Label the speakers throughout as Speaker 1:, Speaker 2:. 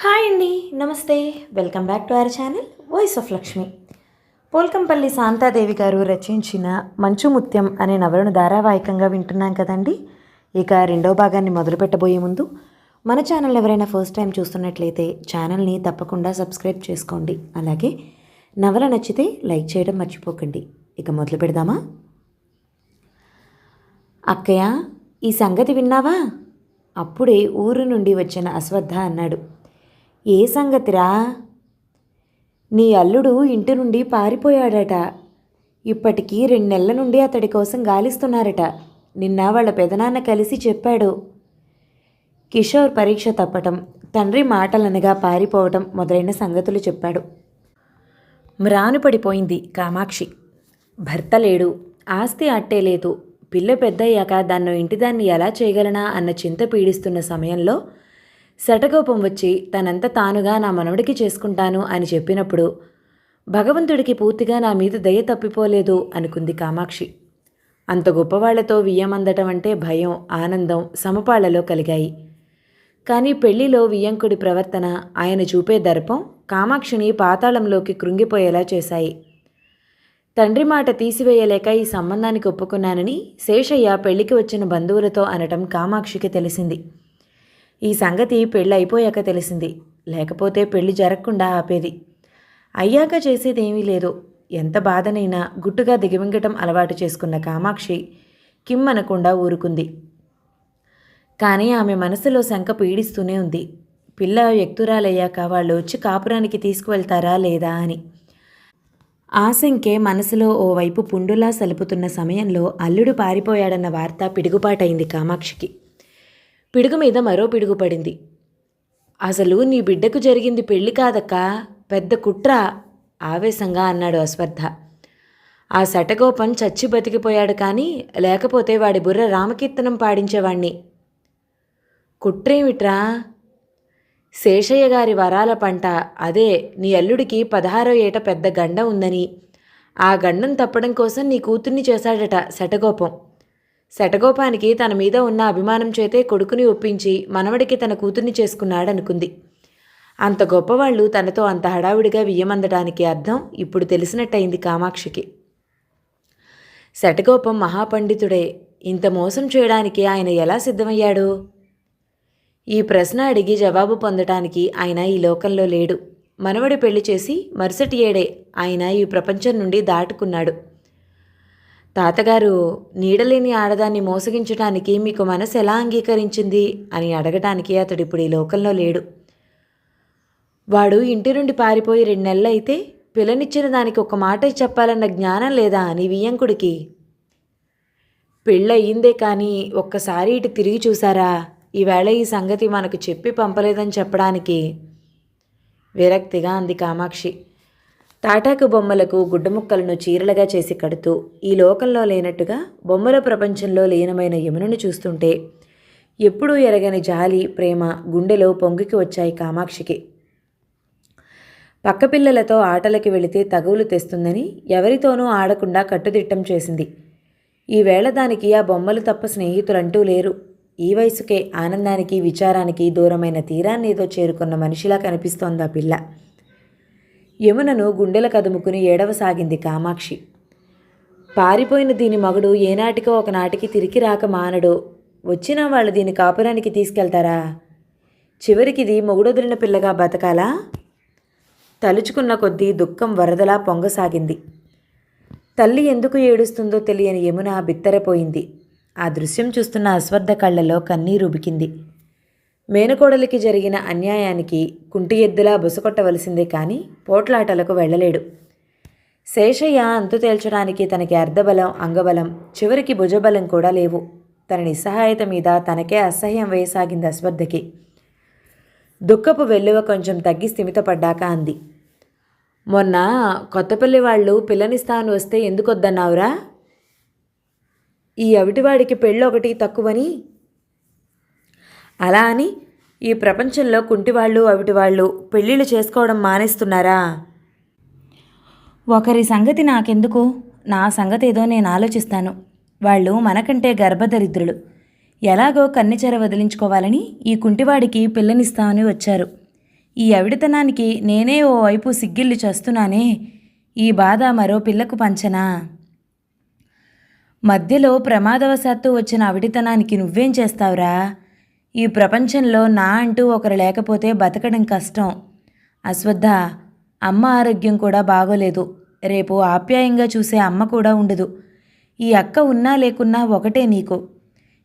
Speaker 1: Hi అండి, నమస్తే. Welcome back to our channel voice of Lakshmi. Polkampalli Shanta Devi గారు రచించిన మంచు ముత్యం అనే నవలను ధారావాహికంగా వింటున్నాం కదండి. ఇక రెండవ భాగాన్ని మొదలు పెట్టబోయే ముందు మన ఛానల్ ఎవరైనా ఫస్ట్ టైం చూస్తున్నట్లయితే ఛానల్ని తప్పకుండా సబ్స్క్రైబ్ చేసుకోండి. అలాగే నవల నచ్చితే లైక్ చేయడం మర్చిపోకండి. ఇక మొదలు పెడదామా? అక్కయ్య, ఈ సంగతి విన్నావా? అప్పుడే ఊరు నుండి వచ్చిన అశ్వత్థ అన్నాడు. ఏ సంగతిరా? నీ అల్లుడు ఇంటి నుండి పారిపోయాడట. ఇప్పటికీ 2 నెలల నుండి అతడి కోసం గాలిస్తున్నారట. నిన్న వాళ్ళ పెదనాన్న కలిసి చెప్పాడు. కిషోర్ పరీక్ష తప్పటం, తండ్రి మాటలనగా పారిపోవటం మొదలైన సంగతులు చెప్పాడు. మ్రాను పడిపోయింది కామాక్షి. భర్త లేడు, ఆస్తి అట్టే లేదు. పిల్ల పెద్దయ్యాక దాన్నో ఇంటిదాన్ని ఎలా చేయగలనా అన్న చింత పీడిస్తున్న సమయంలో శటకోపం వచ్చి తనంత తానుగా నా మనవడికి చేసుకుంటాను అని చెప్పినప్పుడు భగవంతుడికి పూర్తిగా నా మీద దయ తప్పిపోలేదు అనుకుంది కామాక్షి. అంత గొప్పవాళ్లతో వియ్యమందటం అంటే భయం, ఆనందం సమపాళ్లలో కలిగాయి. కానీ పెళ్లిలో వియ్యంకుడి ప్రవర్తన, ఆయన చూపే దర్పం కామాక్షిని పాతాళంలోకి కృంగిపోయేలా చేశాయి. తండ్రి మాట తీసివేయలేక ఈ సంబంధానికి ఒప్పుకున్నానని శేషయ్య పెళ్లికి వచ్చిన బంధువులతో అనటం కామాక్షికి తెలిసింది. ఈ సంగతి పెళ్ళి అయిపోయాక తెలిసింది. లేకపోతే పెళ్లి జరగకుండా ఆపేది. అయ్యాక చేసేదేమీ లేదు. ఎంత బాధనైనా గుట్టుగా దిగమింగటం అలవాటు చేసుకున్న కామాక్షి కిమ్మనకుండా ఊరుకుంది. కానీ ఆమె మనసులో శంక పీడిస్తూనే ఉంది. పిల్ల వ్యక్తురాలయ్యాక వాళ్ళు వచ్చి కాపురానికి తీసుకువెళ్తారా లేదా అని. ఆశంకే మనసులో ఓవైపు పుండులా సలుపుతున్న సమయంలో అల్లుడు పారిపోయాడన్న వార్త పిడుగుపాటైంది కామాక్షికి. పిడుగు మీద మరో పిడుగు పడింది. అసలు నీ బిడ్డకు జరిగింది పెళ్లి కాదక్కా, పెద్ద కుట్ర ఆవేశంగా అన్నాడు అశ్వత్థ. ఆ శటగోపం చచ్చి బతికిపోయాడు, కానీ లేకపోతే వాడి బుర్ర రామకీర్తనం పాడించేవాణ్ణి. కుట్రేమిట్రా? శేషయ్య గారి వరాల పంట, అదే నీ అల్లుడికి 16వ ఏట పెద్ద గండం ఉందని, ఆ గండం తప్పడం కోసం నీ కూతుర్ని చేశాడట శటగోపం. శటగోపానికి తన మీద ఉన్న అభిమానం చేతే కొడుకుని ఒప్పించి మనవడికి తన కూతుర్ని చేసుకున్నాడనుకుంది. అంత గొప్పవాళ్ళు తనతో అంత హడావుడిగా వియ్యమందడానికి అర్థం ఇప్పుడు తెలిసినట్టయింది కామాక్షికి. శటగోపం మహాపండితుడే. ఇంత మోసం చేయడానికి ఆయన ఎలా సిద్ధమయ్యాడు? ఈ ప్రశ్న అడిగి జవాబు పొందటానికి ఆయన ఈ లోకంలో లేడు. మనవడి పెళ్లి చేసి మరుసటి ఏడే ఆయన ఈ ప్రపంచం నుండి దాటుకున్నాడు. తాతగారు, నీడలేని ఆడదాన్ని మోసగించటానికి మీకు మనసు ఎలా అంగీకరించింది అని అడగటానికి అతడిప్పుడు ఈ లోకంలో లేడు. వాడు ఇంటి నుండి పారిపోయి 2 నెలలైతే పిల్లనిచ్చిన దానికి ఒక మాట చెప్పాలన్న జ్ఞానం లేదా అని వియ్యంకుడికి? పెళ్ళయిందే కానీ ఒక్కసారి ఇటు తిరిగి చూసారా? ఈవేళ ఈ సంగతి మనకు చెప్పి పంపలేదని చెప్పడానికి విరక్తిగా అంది కామాక్షి. తాటాకు బొమ్మలకు గుడ్డముక్కలను చీరలుగా చేసి కడుతూ ఈ లోకంలో లేనట్టుగా బొమ్మల ప్రపంచంలో లీనమైన యమునను చూస్తుంటే ఎప్పుడూ ఎరగని జాలి, ప్రేమ గుండెలో పొంగికి వచ్చాయి కామాక్షికి. పక్కపిల్లలతో ఆటలకి వెళితే తగువులు తెస్తుందని ఎవరితోనూ ఆడకుండా కట్టుదిట్టం చేసింది. ఈవేళ దానికి ఆ బొమ్మలు తప్ప స్నేహితులంటూ లేరు. ఈ వయసుకే ఆనందానికి, విచారానికి దూరమైన తీరాన్ని ఏదో చేరుకున్న మనిషిలా కనిపిస్తోంది ఆ పిల్ల. యమునను గుండెల కదుముకుని ఏడవసాగింది కామాక్షి. పారిపోయిన దీని మగుడు ఏనాటికో ఒకనాటికి తిరిగి రాక మానడు. వచ్చిన వాళ్ళు దీని కాపురానికి తీసుకెళ్తారా? చివరికిది మొగుడొదిలిన పిల్లగా బతకాలా? తలుచుకున్న కొద్దీ దుఃఖం వరదలా పొంగసాగింది. తల్లి ఎందుకు ఏడుస్తుందో తెలియని యమున బిత్తరపోయింది. ఆ దృశ్యం చూస్తున్న అశ్వత్థ కళ్ళలో కన్నీరు ఉబికింది. మేనకోడలికి జరిగిన అన్యాయానికి కుంటి ఎద్దులా బుసకొట్టవలసిందే కానీ పోట్లాటలకు వెళ్ళలేడు. శేషయ్య అంతు తేల్చడానికి తనకి అర్ధబలం, అంగబలం, చివరికి భుజబలం కూడా లేవు. తన నిస్సహాయత మీద తనకే అసహ్యం వేయసాగింది అశ్వత్థకి. దుఃఖపు వెల్లువ కొంచెం తగ్గి స్థిమితపడ్డాక అంది. మొన్న కొత్తపల్లి వాళ్ళు పిల్లనిస్తాను వస్తే ఎందుకొద్దన్నావురా? ఈ అవిటివాడికి పెళ్ళొకటి తక్కువని. అలా అని ఈ ప్రపంచంలో కుంటివాళ్ళు, అవిటివాళ్ళు పెళ్ళిళ్ళు చేసుకోవడం మానేస్తున్నారా? ఒకరి సంగతి నాకెందుకు, నా సంగతి ఏదో నేను ఆలోచిస్తాను. వాళ్ళు మనకంటే గర్భదరిద్రులు. ఎలాగో కన్నెచెర వదిలించుకోవాలని ఈ కుంటివాడికి పిల్లనిస్తామని వచ్చారు. ఈ అవిడితనానికి నేనే ఓ వైపు సిగ్గిల్లి చేస్తున్నానే, ఈ బాధ మరో పిల్లకు పంచనా? మధ్యలో ప్రమాదవశాత్తు వచ్చిన అవిడితనానికి నువ్వేం చేస్తావురా? ఈ ప్రపంచంలో నా అంటూ ఒకరు లేకపోతే బతకడం కష్టం. అశ్వత్థ, అమ్మ ఆరోగ్యం కూడా బాగోలేదు. రేపు ఆప్యాయంగా చూసే అమ్మ కూడా ఉండదు. ఈ అక్క ఉన్నా లేకున్నా ఒకటే నీకు.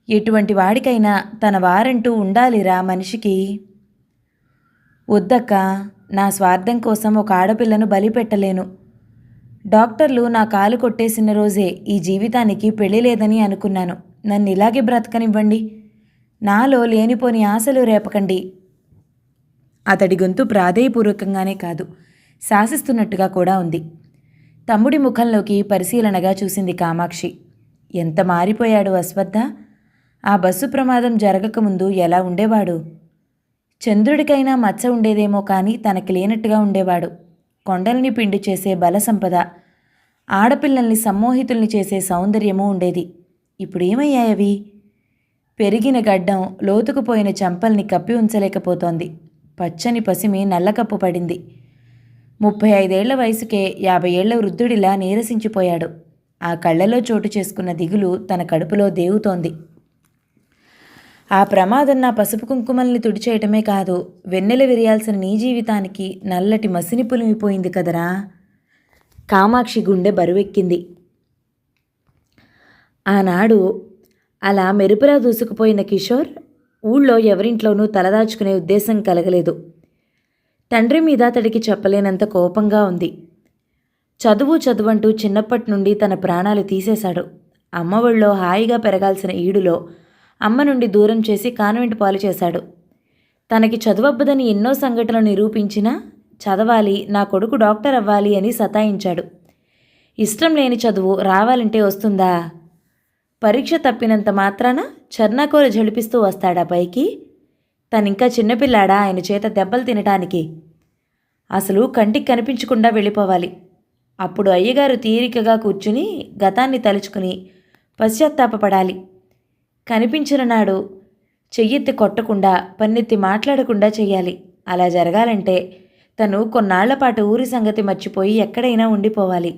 Speaker 1: ఎటువంటి వాడికైనా తన వారంటూ ఉండాలిరా మనిషికి. వద్దక్క, నా స్వార్థం కోసం ఒక ఆడపిల్లను బలి పెట్టలేను. డాక్టర్లు నా కాలు కొట్టేసిన రోజే ఈ జీవితానికి పెళ్లి లేదని అనుకున్నాను. నన్ను ఇలాగే బ్రతకనివ్వండి. నాలో లేనిపోని ఆశలు రేపకండి. అతడి గొంతు ప్రాధేయపూర్వకంగానే కాదు, శాసిస్తున్నట్టుగా కూడా ఉంది. తమ్ముడి ముఖంలోకి పరిశీలనగా చూసింది కామాక్షి. ఎంత మారిపోయాడు అశ్వత్థ! ఆ బస్సు ప్రమాదం జరగకముందు ఎలా ఉండేవాడు? చంద్రుడికైనా మచ్చ ఉండేదేమో కానీ తనకి లేనట్టుగా ఉండేవాడు. కొండల్ని పిండి చేసే బల సంపద, ఆడపిల్లల్ని సమ్మోహితుల్ని చేసే సౌందర్యమూ ఉండేది. ఇప్పుడేమయ్యాయవి? పెరిగిన గడ్డం లోతుకుపోయిన చెంపల్ని కప్పి ఉంచలేకపోతోంది. పచ్చని పసిమి నల్లకప్పు పడింది. 35 ఏళ్ల వయసుకే 50 ఏళ్ల వృద్ధుడిలా నీరసించిపోయాడు. ఆ కళ్ళలో చోటు చేసుకున్న దిగులు తన కడుపులో దేవుతోంది. ఆ ప్రమాదం నా పసుపు కుంకుమల్ని తుడిచేయటమే కాదు, వెన్నెల విరియాల్సిన నీ జీవితానికి నల్లటి మసిని పులిమిపోయింది కదరా. కామాక్షి గుండె బరువెక్కింది. ఆనాడు అలా మెరుపులా దూసుకుపోయిన కిషోర్ ఊళ్ళో ఎవరింట్లోనూ తలదాచుకునే ఉద్దేశం కలగలేదు. తండ్రి మీద అతడికి చెప్పలేనంత కోపంగా ఉంది. చదువంటూ చిన్నప్పటి నుండి తన ప్రాణాలు తీసేశాడు. అమ్మ ఒళ్ళో హాయిగా పెరగాల్సిన ఈడులో అమ్మ నుండి దూరం చేసి కాన్వెంట్ పాలు చేశాడు. తనకి చదువబ్బదని ఎన్నో సంఘటనలు నిరూపించినా చదవాలి, నా కొడుకు డాక్టర్ అవ్వాలి అని సతాయించాడు. ఇష్టం లేని చదువు రావాలంటే వస్తుందా? పరీక్ష తప్పినంత మాత్రాన చర్నాకోలు జడిపిస్తూ వస్తాడా పైకి? తనింకా చిన్నపిల్లాడా ఆయన చేత దెబ్బలు తినటానికి? అసలు కంటికి కనిపించకుండా వెళ్ళిపోవాలి. అప్పుడు అయ్యగారు తీరికగా కూర్చుని గతాన్ని తలుచుకుని పశ్చాత్తాపపడాలి. కనిపించిన నాడు చెయ్యెత్తి కొట్టకుండా, పన్నెత్తి మాట్లాడకుండా చెయ్యాలి. అలా జరగాలంటే తను కొన్నాళ్లపాటు ఊరి సంగతి మర్చిపోయి ఎక్కడైనా ఉండిపోవాలి.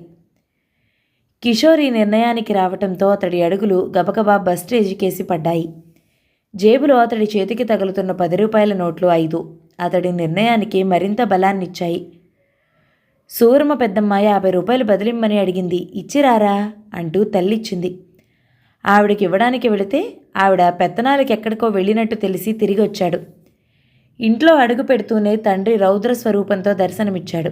Speaker 1: కిషోర్ ఈ నిర్ణయానికి రావటంతో అతడి అడుగులు గబగబా బస్ స్టేజికేసి పడ్డాయి. జేబులో అతడి చేతికి తగులుతున్న 10 రూపాయల నోట్లు 5 అతడి నిర్ణయానికి మరింత బలాన్నిచ్చాయి. సూరమ్మ పెద్దమ్మ 50 రూపాయలు బదిలిమ్మని అడిగింది. ఇచ్చిరారా అంటూ తల్లిచ్చింది. ఆవిడకి ఇవ్వడానికి వెళితే ఆవిడ పెత్తనాలకి ఎక్కడికో వెళ్ళినట్టు తెలిసి తిరిగి వచ్చాడు. ఇంట్లో అడుగు పెడుతూనే తండ్రి రౌద్ర స్వరూపంతో దర్శనమిచ్చాడు.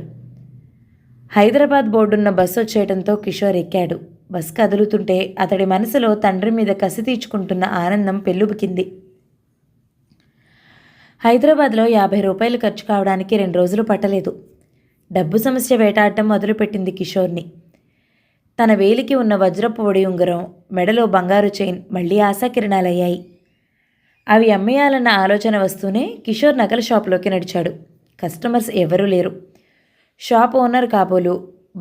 Speaker 1: హైదరాబాద్ బోర్డున్న బస్సు వచ్చేయడంతో కిషోర్ ఎక్కాడు. బస్ కదులుతుంటే అతడి మనసులో తండ్రి మీద కసి తీర్చుకుంటున్న ఆనందం పెల్లుబికింది. హైదరాబాద్లో 50 రూపాయలు ఖర్చు కావడానికి 2 రోజులు పట్టలేదు. డబ్బు సమస్య వేటాడటం మొదలుపెట్టింది కిషోర్ని. తన వేలికి ఉన్న వజ్రపు ఒడి ఉంగరం, మెడలో బంగారు చైన్ మళ్లీ ఆశాకిరణాలయ్యాయి. అవి అమ్మేయాలన్న ఆలోచన వస్తూనే కిషోర్ నగల షాపులోకి నడిచాడు. కస్టమర్స్ ఎవరూ లేరు. షాప్ ఓనర్ కాబోలు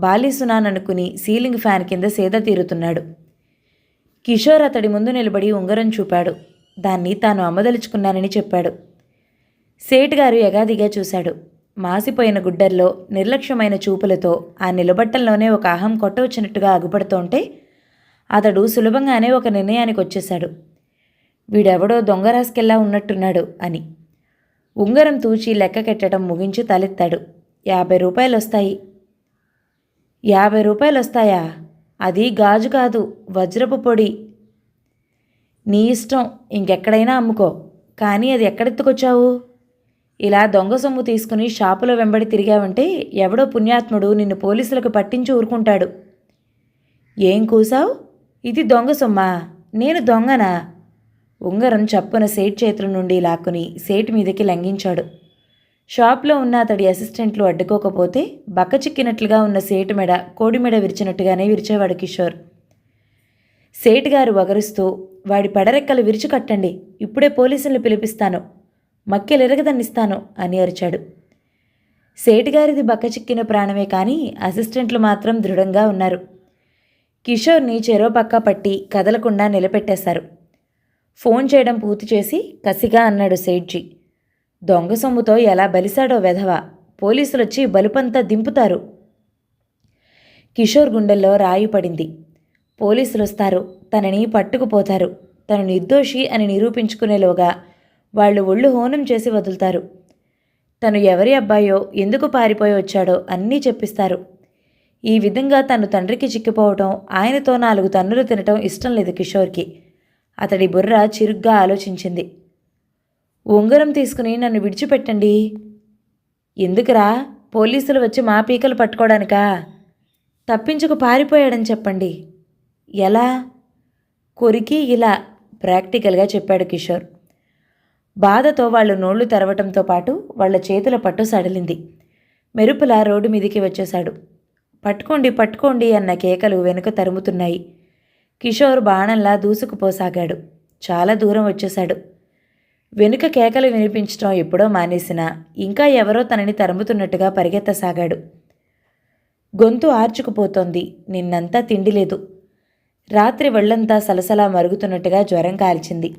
Speaker 1: బాలీసునాననుకుని సీలింగ్ ఫ్యాన్ కింద సేద తీరుతున్నాడు. కిషోర్ అతడి ముందు నిలబడి ఉంగరం చూపాడు. దాన్ని తాను అమ్మదలుచుకున్నానని చెప్పాడు. సేట్ గారు ఎగాదిగా చూశాడు. మాసిపోయిన గుడ్డల్లో నిర్లక్ష్యమైన చూపులతో ఆ నిలబట్టంలోనే ఒక అహం కొట్టవచ్చినట్టుగా అగుపడుతోంటే అతడు సులభంగానే ఒక నిర్ణయానికి వచ్చేశాడు. వీడెవడో దొంగరాసుకెల్లా ఉన్నట్టున్నాడు అని. ఉంగరం తూచి లెక్క కెట్టడం ముగించి తలెత్తాడు. 50 రూపాయలు వస్తాయి. 50 రూపాయలు వస్తాయా? అది గాజు కాదు, వజ్రపు పొడి. నీ ఇష్టం, ఇంకెక్కడైనా అమ్ముకో. కానీ అది ఎక్కడెత్తుకొచ్చావు? ఇలా దొంగ సొమ్ము తీసుకుని షాపులో వెంబడి తిరిగావంటే ఎవడో పుణ్యాత్ముడు నిన్ను పోలీసులకు పట్టించి ఊరుకుంటాడు. ఏం కూసావు? ఇది దొంగ సొమ్మా? నేను దొంగనా? ఉంగరం చప్పున సేట్ చేతుల నుండి లాక్కుని సేట్ మీదకి లంఘించాడు. షాప్లో ఉన్న అతడి అసిస్టెంట్లు అడ్డుకోకపోతే బక్కచిక్కినట్లుగా ఉన్న సేటు మెడ కోడిమెడ విరిచినట్టుగానే విరిచేవాడు కిషోర్. సేటు గారు వగరుస్తూ, వాడి పడరెక్కలు విరిచి కట్టండి, ఇప్పుడే పోలీసుల్ని పిలిపిస్తాను, మక్కెలెరగదన్నిస్తాను అని అరిచాడు. సేటుగారిది బక్కచిక్కిన ప్రాణమే కానీ అసిస్టెంట్లు మాత్రం దృఢంగా ఉన్నారు. కిషోర్ని చెరో పక్క పట్టి కదలకుండా నిలబెట్టేశారు. ఫోన్ చేయడం పూర్తి చేసి కసిగా అన్నాడు సేట్జీ. దొంగ సొమ్ముతో ఎలా బలిశాడో వెధవ. పోలీసులొచ్చి బలుపంతా దింపుతారు. కిషోర్ గుండెల్లో రాయి పడింది. పోలీసులొస్తారు, తనని పట్టుకుపోతారు. తను నిర్దోషి అని నిరూపించుకునేలోగా వాళ్ళు ఒళ్ళు హోనం చేసి వదులుతారు. తను ఎవరి అబ్బాయో, ఎందుకు పారిపోయి వచ్చాడో అన్నీ చెప్పిస్తారు. ఈ విధంగా తను తండ్రికి చిక్కిపోవటం, ఆయనతో 4 తన్నులు తినటం ఇష్టం లేదు కిషోర్కి. అతడి బుర్ర చిరుగ్గా ఆలోచించింది. ఉంగరం తీసుకుని నన్ను విడిచిపెట్టండి. ఎందుకురా? పోలీసులు వచ్చి మా పీకలు పట్టుకోవడానికా? తప్పించుకు పారిపోయాడని చెప్పండి. ఎలా? కొరికి ఇలా ప్రాక్టికల్గా చెప్పాడు కిషోర్. బాధతో వాళ్ళు నోళ్లు తెరవటంతో పాటు వాళ్ల చేతుల పట్టు సడలింది. మెరుపులా రోడ్డు మీదికి వచ్చేశాడు. పట్టుకోండి పట్టుకోండి అన్న కేకలు వెనుక తరుముతున్నాయి. కిషోర్ బాణంలా దూసుకుపోసాగాడు. చాలా దూరం వచ్చేశాడు. వెనుక కేకలు వినిపించడం ఎప్పుడో మానేసినా ఇంకా ఎవరో తనని తరుముతున్నట్టుగా పరిగెత్తసాగాడు. గొంతు ఆర్చుకుపోతోంది. నిన్నంతా తిండి లేదు. రాత్రి ఒళ్ళంతా సలసలా మరుగుతున్నట్టుగా జ్వరం కాల్చింది.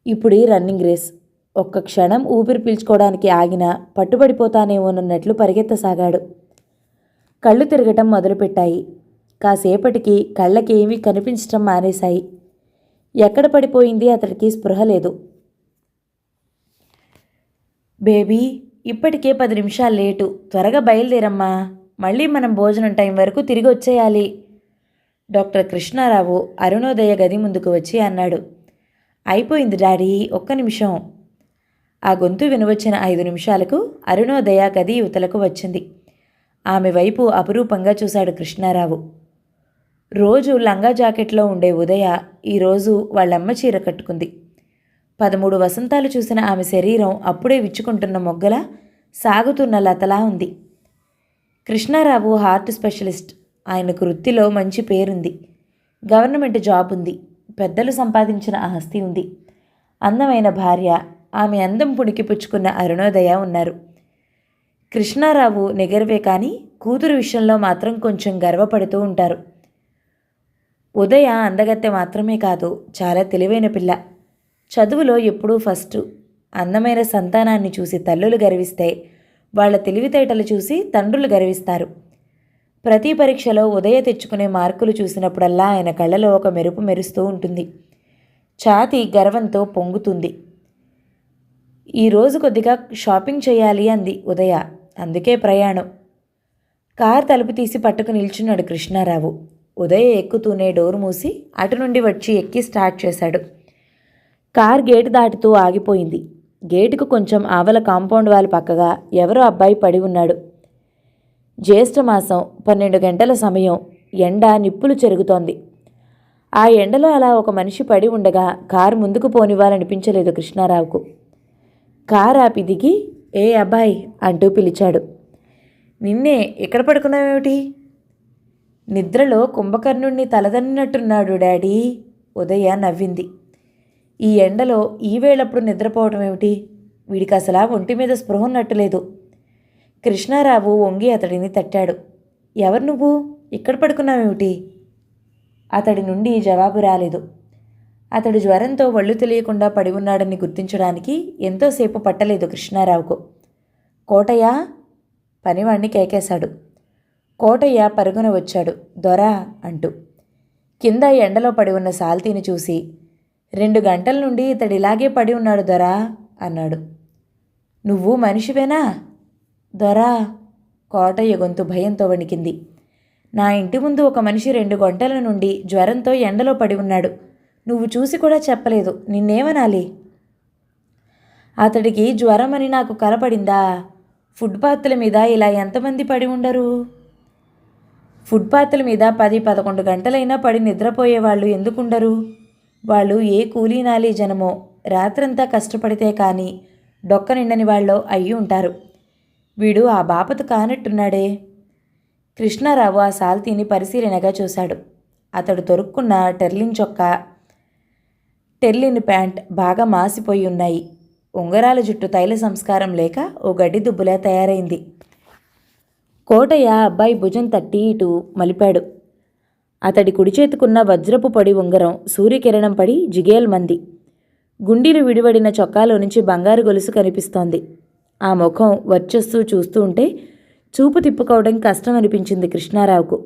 Speaker 1: ఇప్పుడు రన్నింగ్ రేస్. ఒక్క క్షణం ఊపిరి పీల్చుకోవడానికి ఆగినా పట్టుబడిపోతానేమోనన్నట్లు పరిగెత్తసాగాడు. కళ్ళు తిరగటం మొదలుపెట్టాయి. కాసేపటికి కళ్ళకి ఏమీ కనిపించటం మానేశాయి. ఎక్కడ పడిపోయింది అతడికి స్పృహ లేదు. బేబీ, ఇప్పటికే 10 నిమిషాలు లేటు. త్వరగా బయలుదేరమ్మా. మళ్ళీ మనం భోజనం టైం వరకు తిరిగి వచ్చేయాలి. డాక్టర్ కృష్ణారావు అరుణోదయ గది ముందుకు వచ్చి అన్నాడు. అయిపోయింది డాడీ, ఒక్క నిమిషం. ఆ గొంతు వినవచ్చిన 5 నిమిషాలకు అరుణోదయ గది యువతలకు వచ్చింది. ఆమె వైపు అపురూపంగా చూశాడు కృష్ణారావు. రోజు లంగా జాకెట్లో ఉండే ఉదయ ఈరోజు వాళ్ళమ్మ చీర కట్టుకుంది. 13 వసంతాలు చూసిన ఆమె శరీరం అప్పుడే విచ్చుకుంటున్న మొగ్గలా సాగుతున్న లతలా ఉంది. Krishnarao heart specialist. ఆయనకు వృత్తిలో మంచి పేరుంది. గవర్నమెంట్ జాబ్ ఉంది. పెద్దలు సంపాదించిన ఆస్తి ఉంది. అందమైన భార్య, ఆమె అందం పుణికిపుచ్చుకున్న అరుణోదయ ఉన్నారు. కృష్ణారావు నిగర్వే కానీ కూతురు విషయంలో మాత్రం కొంచెం గర్వపడుతూ ఉంటారు. ఉదయ అందగత్తె మాత్రమే కాదు, చాలా తెలివైన పిల్ల. చదువులో ఎప్పుడూ ఫస్టు. అందమైన సంతానాన్ని చూసి తల్లులు గర్విస్తే వాళ్ల తెలివితేటలు చూసి తండ్రులు గర్విస్తారు. ప్రతి పరీక్షలో ఉదయ తెచ్చుకునే మార్కులు చూసినప్పుడల్లా ఆయన కళ్ళలో ఒక మెరుపు మెరుస్తూ ఉంటుంది. ఛాతీ గర్వంతో పొంగుతుంది. ఈరోజు కొద్దిగా షాపింగ్ చేయాలి అంది ఉదయ. అందుకే ప్రయాణం. కార్ తలుపు తీసి పట్టుకు నిల్చున్నాడు కృష్ణారావు. ఉదయ ఎక్కుతూనే డోరు మూసి అటు నుండి వచ్చి ఎక్కి స్టార్ట్ చేశాడు. కార్ గేటు దాటుతూ ఆగిపోయింది. గేటుకు కొంచెం ఆవల కాంపౌండ్ వాల్ పక్కగా ఎవరో అబ్బాయి పడి ఉన్నాడు. జ్యేష్ఠమాసం, 12 గంటల సమయం. ఎండ నిప్పులు చెరుగుతోంది. ఆ ఎండలో అలా ఒక మనిషి పడి ఉండగా కారు ముందుకు పోనివ్వాలనిపించలేదు కృష్ణారావుకు. కారు ఆపి దిగి, ఏ అబ్బాయి అంటూ పిలిచాడు. నిన్నే, ఇక్కడ పడుకున్నావేమిటి? నిద్రలో కుంభకర్ణుణ్ణి తలదన్నినట్టున్నాడు డాడీ. ఉదయ నవ్వింది. ఈ ఎండలో ఈ వేళప్పుడు నిద్రపోవటం ఏమిటి? వీడికి అసలా ఒంటి మీద స్పృహ ఉన్నట్టులేదు. కృష్ణారావు వంగి అతడిని తట్టాడు. ఎవరు నువ్వు? ఇక్కడ పడుకున్నావేమిటి? అతడి నుండి జవాబు రాలేదు. అతడు జ్వరంతో ఒళ్ళు తెలియకుండా పడి ఉన్నాడని గుర్తించడానికి ఎంతోసేపు పట్టలేదు కృష్ణారావుకు. కోటయ్య, పనివాణ్ణి కేకేశాడు. కోటయ్య పరుగున వచ్చాడు. దొరా అంటూ. కింద ఎండలో పడి ఉన్న సాల్తీని చూసి, 2 గంటల నుండి ఇతడిలాగే పడి ఉన్నాడు దొరా అన్నాడు. నువ్వు మనిషివేనా? దొరా, కోటయ్య గొంతు భయంతో వణికింది. నా ఇంటి ముందు ఒక మనిషి 2 గంటల నుండి జ్వరంతో ఎండలో పడి ఉన్నాడు. నువ్వు చూసి కూడా చెప్పలేదు. నిన్నేమనాలి? అతడికి జ్వరమని నాకు కలపడిందా? ఫుట్పాత్ల మీద ఇలా ఎంతమంది పడి ఉండరు? ఫుట్పాత్ల మీద 10-11 గంటలైనా పడి నిద్రపోయేవాళ్ళు ఎందుకుండరు? వాళ్ళు ఏ కూలీనాలి జనమో, రాత్రంతా కష్టపడితే కానీ డొక్క నిండని వాళ్ళో అయ్యి ఉంటారు. వీడు ఆ బాపతు కానట్టున్నాడే. కృష్ణారావు ఆ సాల్తీని పరిశీలనగా చూశాడు. అతడు తొరుక్కున్న టెర్లిన్ చొక్కా, టెర్లిన్ ప్యాంట్ బాగా మాసిపోయి ఉన్నాయి. ఉంగరాల జుట్టు తైల సంస్కారం లేక ఓ గడ్డి దుబ్బులా తయారైంది. కోటయ్య అబ్బాయి భుజం తట్టి ఇటు మలిపాడు. అతడి కుడి చేతుకున్న వజ్రపు పొడి ఉంగరం సూర్యకిరణం పడి జిగేల్మంది. గుండీలు విడివడిన చొక్కాలో నుంచి బంగారు గొలుసు కనిపిస్తోంది. ఆ ముఖం వర్చస్సు చూస్తూ ఉంటే చూపు తిప్పుకోవడం కష్టం అనిపించింది కృష్ణారావుకు.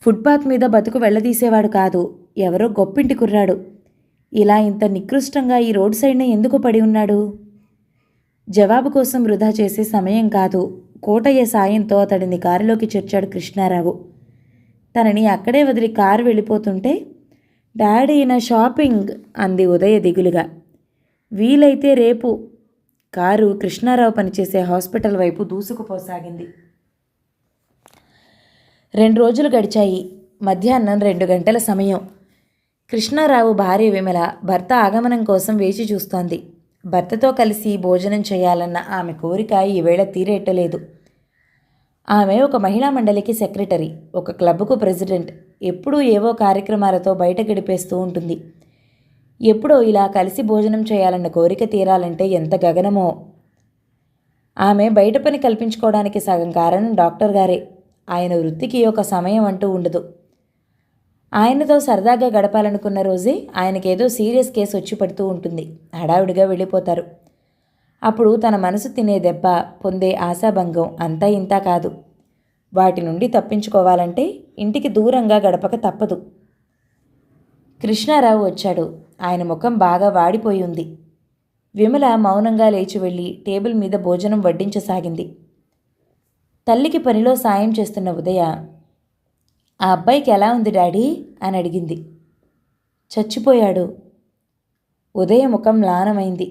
Speaker 1: ఫుట్పాత్ మీద బతుకు వెళ్లదీసేవాడు కాదు, ఎవరో గొప్పింటి కుర్రాడు. ఇలా ఇంత నికృష్టంగా ఈ రోడ్ సైడ్నే ఎందుకు పడి ఉన్నాడు? జవాబు కోసం వృధా చేసే సమయం కాదు. కోటయ్య సాయంతో అతడిని కారులోకి చేర్చాడు కృష్ణారావు. తనని అక్కడే వదిలి కారు వెళ్ళిపోతుంటే, డాడీ నా షాపింగ్ అంది ఉదయ దిగులుగా. వీలైతే రేపు. కారు కృష్ణారావు పనిచేసే హాస్పిటల్ వైపు దూసుకుపోసాగింది. 2 రోజులు గడిచాయి. మధ్యాహ్నం 2 గంటల సమయం. కృష్ణారావు భార్య విమల భర్త ఆగమనం కోసం వేచి చూస్తోంది. భర్తతో కలిసి భోజనం చేయాలన్న ఆమె కోరిక ఈవేళ తీరేట్టలేదు. ఆమె ఒక మహిళా మండలికి సెక్రటరీ, ఒక క్లబ్కు ప్రెసిడెంట్. ఎప్పుడూ ఏవో కార్యక్రమాలతో బయట గడిపేస్తూ ఉంటుంది. ఎప్పుడో ఇలా కలిసి భోజనం చేయాలన్న కోరిక తీరాలంటే ఎంత గగనమో. ఆమె బయట పని కల్పించుకోవడానికి సగం కారణం డాక్టర్ గారే. ఆయన వృత్తికి ఒక సమయం అంటూ ఉండదు. ఆయనతో సరదాగా గడపాలనుకున్న రోజే ఆయనకేదో సీరియస్ కేసు వచ్చి పడుతూ ఉంటుంది. హడావిడిగా వెళ్ళిపోతారు. అప్పుడు తన మనసు తినే దెబ్బ, పొందే ఆశాభంగం అంతా ఇంతా కాదు. వాటి నుండి తప్పించుకోవాలంటే ఇంటికి దూరంగా గడపక తప్పదు. కృష్ణారావు వచ్చాడు. ఆయన ముఖం బాగా వాడిపోయి ఉంది. విమల మౌనంగా లేచి వెళ్ళి టేబుల్ మీద భోజనం వడ్డించసాగింది. తల్లికి పనిలో సాయం చేస్తున్న ఉదయ, ఆ అబ్బాయికి ఎలా ఉంది డాడీ అని అడిగింది. చచ్చిపోయాడు. ఉదయ ముఖం మ్లానమైంది.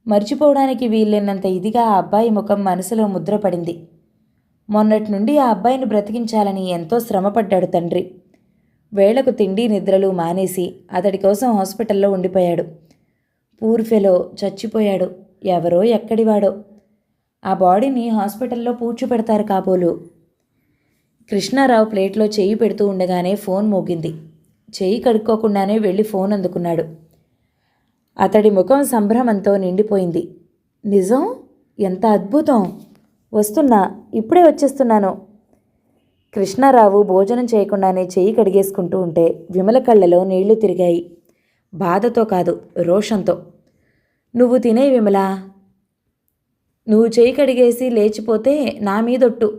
Speaker 1: మర్చిపోవడానికి వీల్లేనంత ఇదిగా ఆ అబ్బాయి ముఖం మనసులో ముద్రపడింది. మొన్నటి నుండి ఆ అబ్బాయిని బ్రతికించాలని ఎంతో శ్రమపడ్డాడు తండ్రి. వేళకు తిండి నిద్రలు మానేసి అతడి కోసం హాస్పిటల్లో ఉండిపోయాడు. పూర్ ఫెలో చచ్చిపోయాడు. ఎవరో ఎక్కడివాడో. ఆ బాడీని హాస్పిటల్లో పూడ్చిపెడతారు కాబోలు. కృష్ణారావు ప్లేట్లో చెయ్యి పెడుతూ ఉండగానే ఫోన్ మోగింది. చెయ్యి కడుక్కోకుండానే వెళ్ళి ఫోన్ అందుకున్నాడు. అతడి ముఖం సంభ్రమంతో నిండిపోయింది. నిజం? ఎంత అద్భుతం! వస్తున్నా, ఇప్పుడే వచ్చేస్తున్నాను. కృష్ణారావు భోజనం చేయకుండానే చెయ్యి కడిగేసుకుంటూ ఉంటే విమల కళ్ళలో నీళ్లు తిరిగాయి. బాధతో కాదు, రోషంతో. నువ్వు తినే విమల. నువ్వు చెయ్యి కడిగేసి లేచిపోతే నా మీదొట్టు.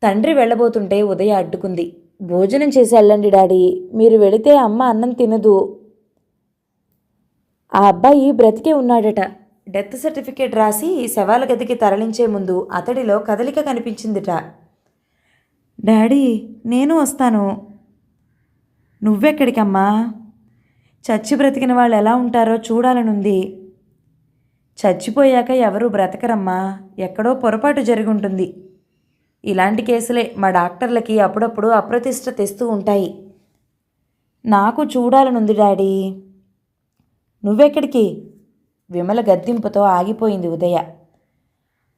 Speaker 1: తండ్రి వెళ్ళబోతుంటే ఉదయ అడ్డుకుంది. భోజనం చేసి వెళ్ళండి డాడీ, మీరు వెళితే అమ్మ అన్నం తినదు. ఆ అబ్బాయి బ్రతికే ఉన్నాడట. డెత్ సర్టిఫికేట్ రాసి శవాల గదికి తరలించే ముందు అతడిలో కదలిక కనిపించిందిట. డాడీ, నేను వస్తాను. నువ్వెక్కడికమ్మా? చచ్చి బ్రతికిన వాళ్ళు ఎలా ఉంటారో చూడాలనుంది. చచ్చిపోయాక ఎవరూ బ్రతకరమ్మా, ఎక్కడో పొరపాటు జరుగుంటుంది. ఇలాంటి కేసులే మా డాక్టర్లకి అప్పుడప్పుడు అప్రతిష్ట తెస్తూ ఉంటాయి. నాకు చూడాలనుంది డాడీ. నువ్వెక్కడికి? విమల గద్దింపుతో ఆగిపోయింది ఉదయ.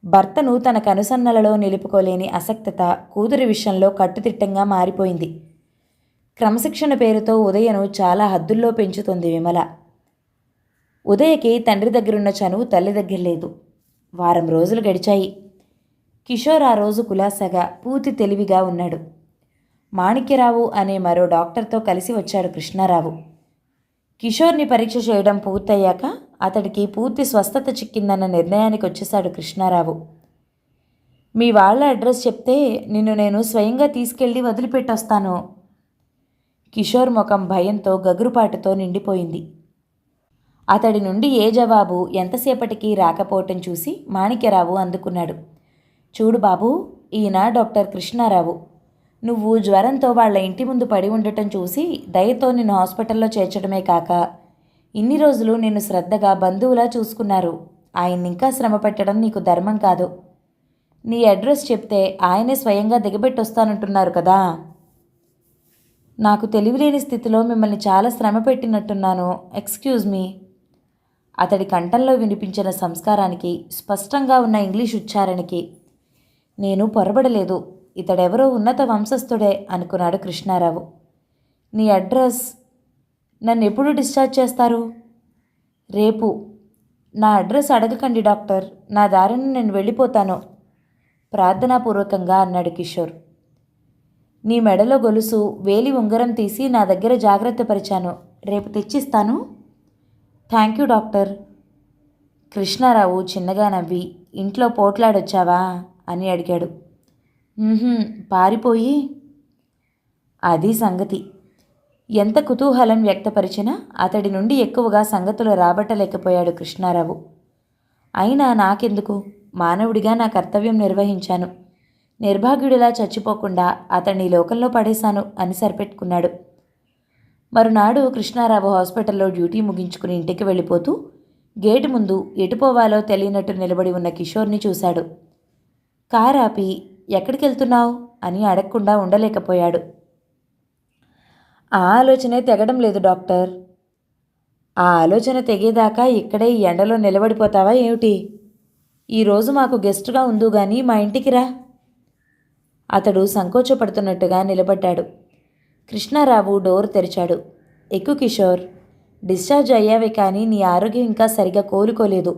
Speaker 1: భర్తను తన కనుసన్నలలో నిలుపుకోలేని అసక్తత కూతురి విషయంలో కట్టుదిట్టంగా మారిపోయింది. క్రమశిక్షణ పేరుతో ఉదయను చాలా హద్దుల్లో పెంచుతుంది విమల. ఉదయకి తండ్రి దగ్గరున్న చనువు తల్లి దగ్గర లేదు. వారం రోజులు గడిచాయి. కిషోర్ ఆ రోజు కులాసాగా పూర్తి తెలివిగా ఉన్నాడు. మాణిక్యరావు అనే మరో డాక్టర్తో కలిసి వచ్చాడు కృష్ణారావు. కిషోర్ని పరీక్ష చేయడం పూర్తయ్యాక అతడికి పూర్తి స్వస్థత చిక్కిందన్న నిర్ణయానికి వచ్చేశాడు కృష్ణారావు. మీ వాళ్ళ అడ్రస్ చెప్తే నిన్ను నేను స్వయంగా తీసుకెళ్ళి వదిలిపెట్టొస్తాను. కిషోర్ ముఖం భయంతో గగురుపాటుతో నిండిపోయింది. అతడి నుండి ఏ జవాబు ఎంతసేపటికి రాకపోవటం చూసి మాణిక్యరావు అందుకున్నాడు. చూడు బాబూ, ఈయన డాక్టర్ కృష్ణారావు. నువ్వు జ్వరంతో వాళ్ళ ఇంటి ముందు పడి ఉండటం చూసి దయతో నిన్ను హాస్పిటల్లో చేర్చడమే కాక ఇన్ని రోజులు నిన్ను శ్రద్ధగా బంధువులా చూసుకున్నారు. ఆయన్నింకా శ్రమ పెట్టడం నీకు ధర్మం కాదు. నీ అడ్రస్ చెప్తే ఆయనే స్వయంగా దిగబెట్టొస్తానంటున్నారు కదా. నాకు తెలివిలేని స్థితిలో మిమ్మల్ని చాలా శ్రమ పెట్టినట్టున్నాను. Excuse me. అతడి కంఠంలో వినిపించిన సంస్కారానికి, స్పష్టంగా ఉన్న ఇంగ్లీష్ ఉచ్చారణకి నేను పొరబడలేదు. ఇతడెవరో ఉన్నత వంశస్థుడే అనుకున్నాడు కృష్ణారావు. నీ అడ్రస్? నన్ను ఎప్పుడు డిశ్చార్జ్ చేస్తారు? రేపు. నా అడ్రస్ అడగకండి డాక్టర్, నా దారిని నేను వెళ్ళిపోతాను ప్రార్థనాపూర్వకంగా అన్నాడు కిషోర్. నీ మెడలో గొలుసు, వేలి ఉంగరం తీసి నా దగ్గర జాగ్రత్త పరిచాను. రేపు తెచ్చిస్తాను. Thank you doctor. కృష్ణారావు చిన్నగా నవ్వి, ఇంట్లో పోట్లాడొచ్చావా అని అడిగాడు. పారిపోయి. అది సంగతి. ఎంత కుతూహలం వ్యక్తపరిచినా అతడి నుండి ఎక్కువగా సంగతులు రాబట్టలేకపోయాడు కృష్ణారావు. అయినా నాకెందుకు, మానవుడిగా నా కర్తవ్యం నిర్వహించాను. నిర్భాగ్యుడిలా చచ్చిపోకుండా అతన్ని లోకంలో పడేశాను అని సరిపెట్టుకున్నాడు. మరునాడు కృష్ణారావు హాస్పిటల్లో డ్యూటీ ముగించుకుని ఇంటికి వెళ్ళిపోతూ గేటు ముందు ఎటుపోవాలో తెలియనట్టు నిలబడి ఉన్న కిషోర్ని చూశాడు. కారు ఆపి, ఎక్కడికి వెళ్తున్నావు అని అడగకుండా ఉండలేకపోయాడు. ఆ ఆలోచనే తెగడం లేదు డాక్టర్. ఆ ఆలోచన తెగేదాకా ఇక్కడే ఈ ఎండలో నిలబడిపోతావా ఏమిటి? ఈరోజు మాకు గెస్టుగా ఉందు గాని మా ఇంటికి రా. అతడు సంకోచపడుతున్నట్టుగా నిలబడ్డాడు. కృష్ణారావు డోర్ తెరిచాడు. ఎక్కు కిషోర్, డిశ్చార్జ్ అయ్యావే కానీ నీ ఆరోగ్యం ఇంకా సరిగా కోలుకోలేదు.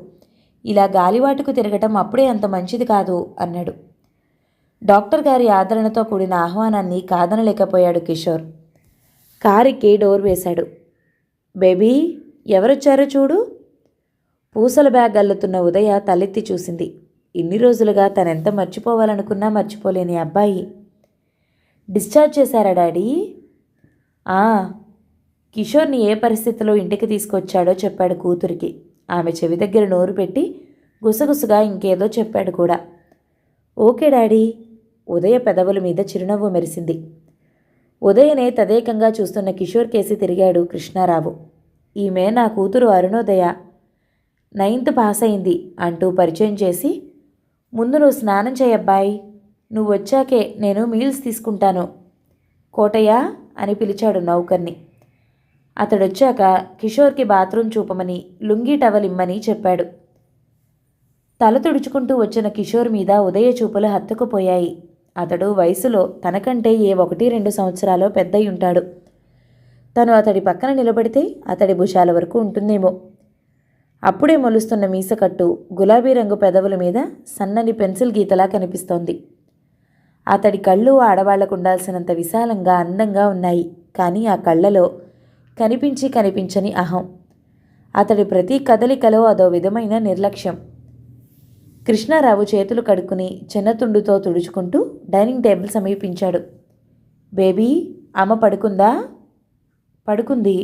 Speaker 1: ఇలా గాలివాటుకు తిరగటం అప్పుడే అంత మంచిది కాదు అన్నాడు. డాక్టర్ గారి ఆదరణతో కూడిన ఆహ్వానాన్ని కాదనలేకపోయాడు కిషోర్. కారుకి డోర్ వేశాడు. బేబీ, ఎవరొచ్చారో చూడు. పూసల బ్యాగ్ అల్లుతున్న ఉదయ తలెత్తి చూసింది. ఇన్ని రోజులుగా తనెంత మర్చిపోవాలనుకున్నా మర్చిపోలేని అబ్బాయి. డిశ్చార్జ్ చేశారా డాడీ? కిషోర్ని ఏ పరిస్థితిలో ఇంటికి తీసుకొచ్చాడో చెప్పాడు కూతురికి. ఆమె చెవి దగ్గర నోరు పెట్టి గుసగుసగా ఇంకేదో చెప్పాడు కూడా. Okay daddy. ఉదయ పెదవుల మీద చిరునవ్వు మెరిసింది. ఉదయనే తదేకంగా చూస్తున్న కిషోర్ కేసి తిరిగాడు కృష్ణారావు. ఈమె నా కూతురు అరుణోదయ, 9th పాస్ అయింది అంటూ పరిచయం చేసి, ముందు నువ్వు స్నానం చేయబ్బాయి, నువ్వు వచ్చాకే నేను మీల్స్ తీసుకుంటాను. కోటయ్య అని పిలిచాడు నౌకర్ని. అతడొచ్చాక కిషోర్కి బాత్రూమ్ చూపమని, లుంగీ టవల్ ఇమ్మని చెప్పాడు. తల తుడుచుకుంటూ వచ్చిన కిషోర్ మీద ఉదయ చూపులు హత్తుకుపోయాయి. అతడు వయసులో తనకంటే ఏ 1-2 సంవత్సరాలో పెద్దయి ఉంటాడు. తను అతడి పక్కన నిలబడితే అతడి భుజాల వరకు ఉంటుందేమో. అప్పుడే మొలుస్తున్న మీసకట్టు గులాబీ రంగు పెదవుల మీద సన్నని పెన్సిల్ గీతలా కనిపిస్తోంది. అతడి కళ్ళు ఆడవాళ్లకు ఉండాల్సినంత విశాలంగా అందంగా ఉన్నాయి. కానీ ఆ కళ్ళలో కనిపించని అహం. అతడి ప్రతి కదలికలో అదో విధమైన నిర్లక్ష్యం. కృష్ణారావు చేతులు కడుక్కుని చిన్నతుండుతో తుడుచుకుంటూ డైనింగ్ టేబుల్ సమీపించాడు. బేబీ, అమ్మ పడుకుందా? పడుకుంది.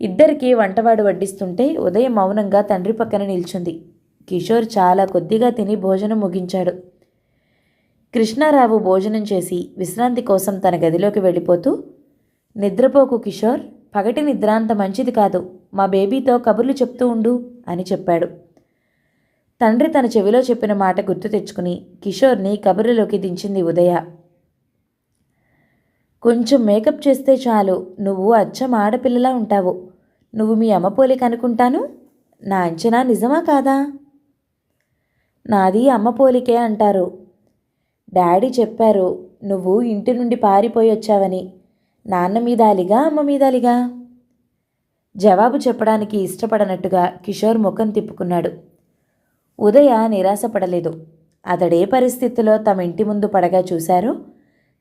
Speaker 1: ఇద్దరికీ వంటవాడు వడ్డిస్తుంటే ఉదయం మౌనంగా తండ్రి పక్కన నిల్చుంది. కిషోర్ చాలా కొద్దిగా తిని భోజనం ముగించాడు. కృష్ణారావు భోజనం చేసి విశ్రాంతి కోసం తన గదిలోకి వెళ్ళిపోతూ, నిద్రపోకు కిషోర్, పగటి నిద్ర అంత మంచిది కాదు, మా బేబీతో కబుర్లు చెప్తూ ఉండు అని చెప్పాడు. తండ్రి తన చెవిలో చెప్పిన మాట గుర్తు తెచ్చుకుని కిషోర్ని కబుర్లలోకి దించింది ఉదయ. కొంచెం మేకప్ చేస్తే చాలు, నువ్వు అచ్చం ఆడపిల్లలా ఉంటావు. నువ్వు మీ అమ్మ పోలిక అనుకుంటాను. నా అంచనా నిజమా కాదా? నాది అమ్మ పోలికే అంటారు. డాడీ చెప్పారు నువ్వు ఇంటి నుండి పారిపోయి వచ్చావని. నాన్న మీద అలిగా, అమ్మ మీద అలిగా? జవాబు చెప్పడానికి ఇష్టపడనట్టుగా కిషోర్ ముఖం తిప్పుకున్నాడు. ఉదయ నిరాశపడలేదు. అతడే పరిస్థితిలో తమ ఇంటి ముందు పడగా చూశారో,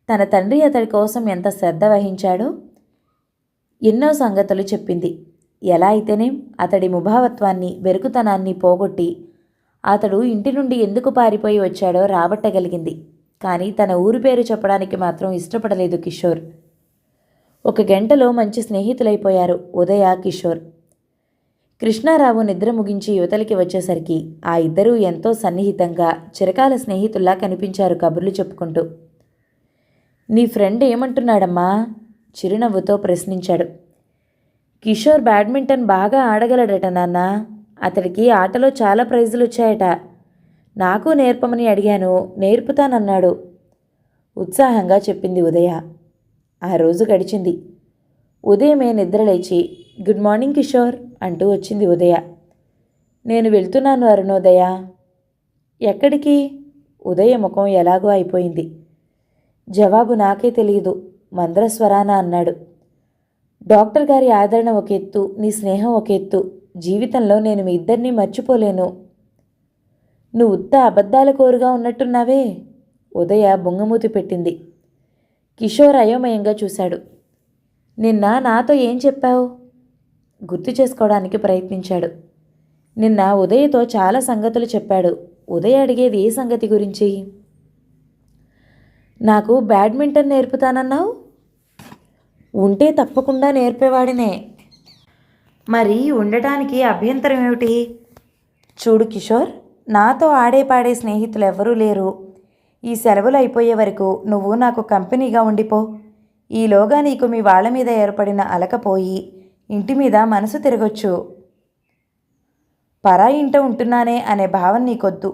Speaker 1: తన తండ్రి అతడి కోసం ఎంత శ్రద్ధ వహించాడో ఎన్నో సంగతులు చెప్పింది. ఎలా అయితేనేం అతడి ముభావత్వాన్ని, బెరుకుతనాన్ని పోగొట్టి అతడు ఇంటి నుండి ఎందుకు పారిపోయి వచ్చాడో రాబట్టగలిగింది. కానీ తన ఊరి పేరు చెప్పడానికి మాత్రం ఇష్టపడలేదు కిషోర్. 1 గంటలో మంచి స్నేహితులైపోయారు ఉదయ, కిషోర్. కృష్ణారావు నిద్ర ముగించి యువతలికి వచ్చేసరికి ఆ ఇద్దరూ ఎంతో సన్నిహితంగా, చిరకాల స్నేహితుల్లా కనిపించారు కబుర్లు చెప్పుకుంటూ. నీ ఫ్రెండ్ ఏమంటున్నాడమ్మా? చిరునవ్వుతో ప్రశ్నించాడు. కిషోర్ బ్యాడ్మింటన్ బాగా ఆడగలడట నాన్న. అతడికి ఆటలో చాలా ప్రైజులు వచ్చాయట. నాకు నేర్పమని అడిగాను, నేర్పుతానన్నాడు ఉత్సాహంగా చెప్పింది ఉదయ. ఆ రోజు గడిచింది. ఉదయమే నిద్రలేచి, గుడ్ మార్నింగ్ కిషోర్ అంటూ వచ్చింది ఉదయ. నేను వెళ్తున్నాను అరుణోదయ. ఎక్కడికి? ఉదయ ముఖం ఎలాగో అయిపోయింది. జవాబు నాకే తెలియదు, మంద్రస్వరాన అన్నాడు. డాక్టర్ గారి ఆదరణ ఒక ఎత్తు, నీ స్నేహం ఒక ఎత్తు. జీవితంలో నేను మీ ఇద్దరినీ మర్చిపోలేను. నువ్వు ఉత్త అబద్ధాల కోరుగా ఉన్నట్టున్నావే. ఉదయ బొంగమూతి పెట్టింది. కిషోర్ అయోమయంగా చూశాడు. నిన్న నాతో ఏం చెప్పావు? గుర్తు చేసుకోవడానికి ప్రయత్నించాడు. నిన్న ఉదయ్తో చాలా సంగతులు చెప్పాడు. ఉదయ్ అడిగేది ఏ సంగతి గురించి? నాకు బ్యాడ్మింటన్ నేర్పుతానన్నావు. ఉంటే తప్పకుండా నేర్పేవాడినే. మరి ఉండటానికి అభ్యంతరం ఏమిటి? చూడు కిషోర్, నాతో ఆడే పాడే స్నేహితులు ఎవ్వరూ లేరు. ఈ సెలవులు అయిపోయే వరకు నువ్వు నాకు కంపెనీగా ఉండిపో. ఈలోగా నీకు మీ వాళ్ళ మీద ఏర్పడిన అలకపోయి ఇంటి మీద మనసు తిరగొచ్చు. పరాయి ఇంట ఉంటున్నానే అనే భావన నీకొద్దు.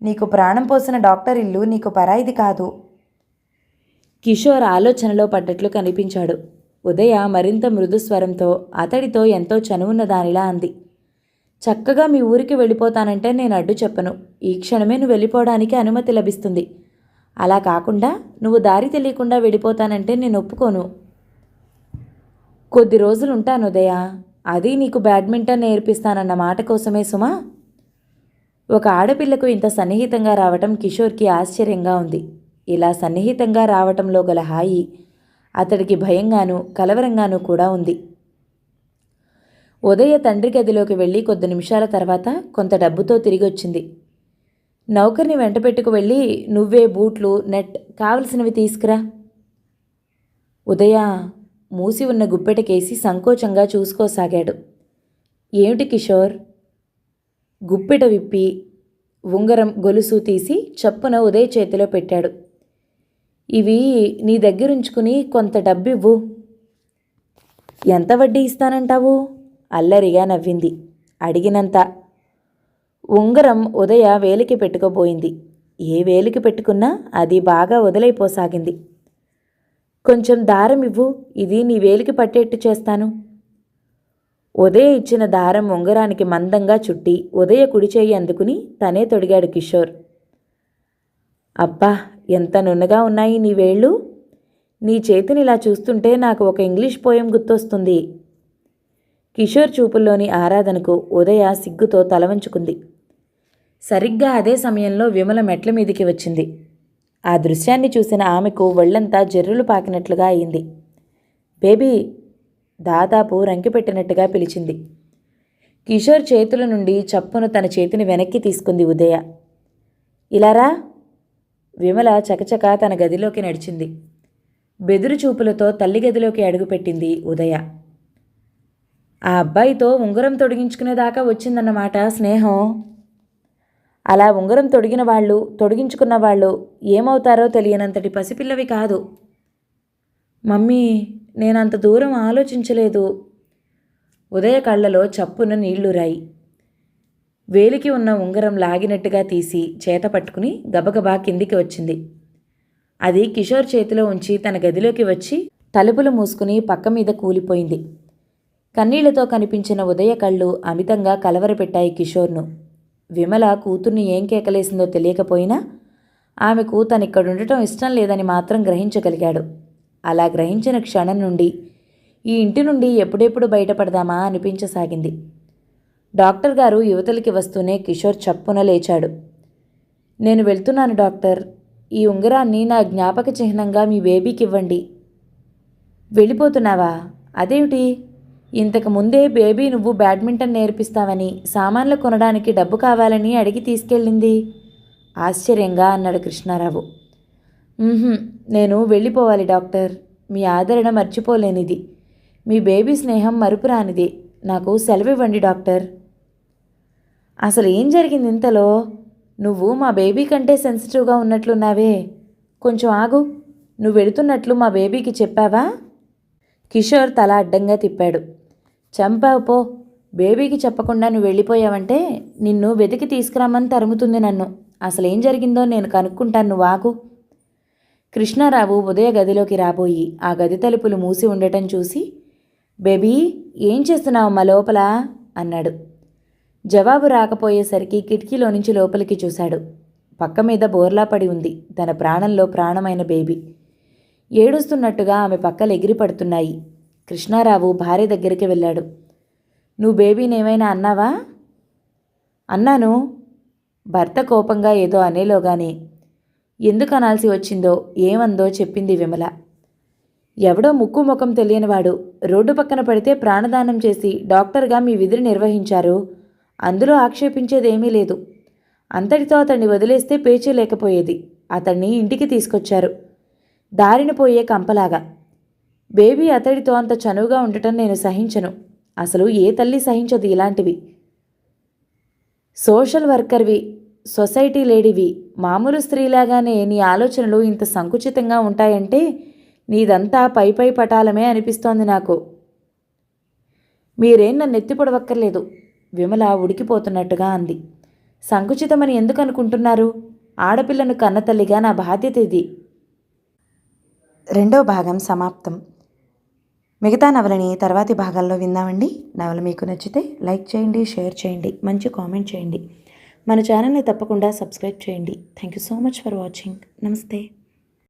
Speaker 1: నీకు ప్రాణం పోసిన డాక్టర్ ఇల్లు నీకు పరాయిది కాదు. కిషోర్ ఆలోచనలో పడ్డట్లు కనిపించాడు. ఉదయ మరింత మృదుస్వరంతో అతడితో ఎంతో చనువున్న దానిలా అంది. చక్కగా మీ ఊరికి వెళ్ళిపోతానంటే నేను అడ్డు చెప్పను. ఈ క్షణమే నువ్వు వెళ్ళిపోవడానికి అనుమతి లభిస్తుంది. అలా కాకుండా నువ్వు దారి తెలియకుండా వెళ్ళిపోతానంటే నేను ఒప్పుకోను. కొద్ది రోజులు ఉంటాను ఉదయ. అది నీకు బ్యాడ్మింటన్ నేర్పిస్తానన్న మాట కోసమే సుమా. ఒక ఆడపిల్లకు ఇంత సన్నిహితంగా రావటం కిషోర్కి ఆశ్చర్యంగా ఉంది. ఇలా సన్నిహితంగా రావటంలో గల హాయి అతడికి భయంగానూ కలవరంగానూ కూడా ఉంది. ఉదయ తండ్రి గదిలోకి వెళ్ళి కొద్ది నిమిషాల తర్వాత కొంత డబ్బుతో తిరిగి వచ్చింది. నౌకర్ని వెంటపెట్టుకు వెళ్ళి నువ్వే బూట్లు, నెట్ కావలసినవి తీసుకురా. ఉదయ మూసి ఉన్న గుప్పెటకేసి సంకోచంగా చూసుకోసాగాడు. ఏమిటి కిషోర్? గుప్పెట విప్పి ఉంగరం, గొలుసు తీసి చప్పున ఉదయ్ చేతిలో పెట్టాడు. ఇవి నీ దగ్గరుంచుకుని కొంత డబ్బివ్వు. ఎంత వడ్డీ ఇస్తానంటావు? అల్లరిగా నవ్వింది. అడిగినంత. ఉంగరం ఉదయ వేలికి పెట్టుకోబోయింది. ఏ వేలికి పెట్టుకున్నా అది బాగా వదిలైపోసాగింది. కొంచెం దారం ఇవ్వు, ఇది నీ వేలికి పట్టేట్టు చేస్తాను. ఉదయ ఇచ్చిన దారం ఉంగరానికి మందంగా చుట్టి ఉదయ కుడిచేయి అందుకుని తనే తొడిగాడు కిషోర్. అబ్బా, ఎంత నున్నగా ఉన్నాయి నీ వేళ్ళు. నీ చేతినిలా చూస్తుంటే నాకు ఒక ఇంగ్లీష్ పోయం గుర్తొస్తుంది. కిషోర్ చూపుల్లోని ఆరాధనకు ఉదయ సిగ్గుతో తలవంచుకుంది. సరిగ్గా అదే సమయంలో విమల మెట్ల మీదికి వచ్చింది. ఆ దృశ్యాన్ని చూసిన ఆమెకు ఒళ్ళంతా జర్రులు పాకినట్లుగా అయింది. బేబీ, దాదాపు రంకిపెట్టినట్టుగా పిలిచింది. కిషోర్ చేతుల నుండి చప్పున తన చేతిని వెనక్కి తీసుకుంది ఉదయ. ఇలారా. విమల చకచక తన గదిలోకి నడిచింది. బెదురు చూపులతో తల్లి గదిలోకి అడుగుపెట్టింది ఉదయ. ఆ అబ్బాయితో ఉంగరం తొడిగించుకునేదాకా వచ్చిందన్నమాట స్నేహం. అలా ఉంగరం తొడిగిన వాళ్ళు, తొడిగించుకున్న వాళ్ళు ఏమవుతారో తెలియనంతటి పసిపిల్లవి కాదు. మమ్మీ, నేనంత దూరం ఆలోచించలేదు. ఉదయ కళ్ళలో చప్పున నీళ్లురాయి. వేలికి ఉన్న ఉంగరం లాగినట్టుగా తీసి చేత పట్టుకుని గబగబా కిందికి వచ్చింది. అది కిషోర్ చేతిలో ఉంచి తన గదిలోకి వచ్చి తలుపులు మూసుకుని పక్క మీద కూలిపోయింది. కన్నీళ్లతో కనిపించిన ఉదయ కళ్ళు అమితంగా కలవరపెట్టాయి కిషోర్ను. విమల కూతుర్ని ఏం కేకలేసిందో తెలియకపోయినా ఆమెకు తనిక్కడుండటం ఇష్టం లేదని మాత్రం గ్రహించగలిగాడు. అలా గ్రహించిన క్షణం నుండి ఈ ఇంటి నుండి ఎప్పుడెప్పుడు బయటపడదామా అనిపించసాగింది. డాక్టర్ గారు యువతలకి వస్తూనే కిషోర్ చప్పున లేచాడు. నేను వెళ్తున్నాను డాక్టర్. ఈ ఉంగరాన్ని నా జ్ఞాపక చిహ్నంగా మీ బేబీకి ఇవ్వండి. వెళ్ళిపోతున్నావా? అదేమిటి? ఇంతకు ముందే బేబీ నువ్వు బ్యాడ్మింటన్ నేర్పిస్తావని, సామాన్లు కొనడానికి డబ్బు కావాలని అడిగి తీసుకెళ్ళింది. ఆశ్చర్యంగా అన్నాడు కృష్ణారావు. నేను వెళ్ళిపోవాలి డాక్టర్. మీ ఆదరణ మర్చిపోలేనిది. మీ బేబీ స్నేహం మరుపురానిది. నాకు సెలవివ్వండి డాక్టర్. అసలు ఏం జరిగింది ఇంతలో? నువ్వు మా బేబీ కంటే సెన్సిటివ్గా ఉన్నట్లున్నావే. కొంచెం ఆగు. నువ్వు వెళుతున్నట్లు మా బేబీకి చెప్పావా? కిషోర్ తల అడ్డంగా తిప్పాడు. చంపావు పో. బేబీకి చెప్పకుండా నువ్వు వెళ్ళిపోయావంటే నిన్ను వెతికి తీసుకురామని తరుముతుంది నన్ను. అసలేం జరిగిందో నేను కనుక్కుంటాను, నువ్వు ఆగు. కృష్ణారావు ఉదయ గదిలోకి రాబోయి ఆ గది తలుపులు మూసి ఉండటం చూసి, బేబీ, ఏం చేస్తున్నావమ్మా లోపల అన్నాడు. జవాబు రాకపోయేసరికి కిటికీలో నుంచి లోపలికి చూశాడు. పక్క మీద బోర్లా పడి ఉంది తన ప్రాణంలో ప్రాణమైన బేబీ. ఏడుస్తున్నట్టుగా ఆమె పక్కలు ఎగిరిపడుతున్నాయి. కృష్ణారావు భార్య దగ్గరికి వెళ్ళాడు. నువ్వు బేబీనేమైనా అన్నావా? అన్నాను. భర్త కోపంగా ఏదో అనేలోగానే ఎందుకు అనాల్సి వచ్చిందో ఏమందో చెప్పింది విమల. ఎవడో ముక్కు ముఖం తెలియనివాడు రోడ్డు పక్కన పడితే ప్రాణదానం చేసి డాక్టర్గా మీ విధిని నిర్వహించారు. అందులో ఆక్షేపించేదేమీ లేదు. అంతటితో అతన్ని వదిలేస్తే పేచీ లేకపోయేది. అతన్ని ఇంటికి తీసుకొచ్చారు, దారిన పోయే కంపలాగా. బేబీ అతడితో అంత చనువుగా ఉండటం నేను సహించను. అసలు ఏ తల్లి సహించదు ఇలాంటివి. సోషల్ వర్కర్వి, సొసైటీ లేడీవి, మామూలు స్త్రీలాగానే నీ ఆలోచనలు ఇంత సంకుచితంగా ఉంటాయంటే నీదంతా పై పై పటాలమే అనిపిస్తోంది నాకు. మీరేం నన్ను ఎత్తిపొడవక్కర్లేదు, విమల ఉడికిపోతున్నట్టుగా అంది. సంకుచితమని ఎందుకు అనుకుంటున్నారు? ఆడపిల్లను కన్నతల్లిగా నా బాధ్యత ఇది. 2వ భాగం సమాప్తం. మిగతా నవలని తర్వాతి భాగాల్లో విందామండి. నవల మీకు నచ్చితే లైక్ చేయండి, షేర్ చేయండి, మంచి కామెంట్ చేయండి. మన ఛానల్ని తప్పకుండా సబ్స్క్రైబ్ చేయండి. Thank you so much for watching. నమస్తే.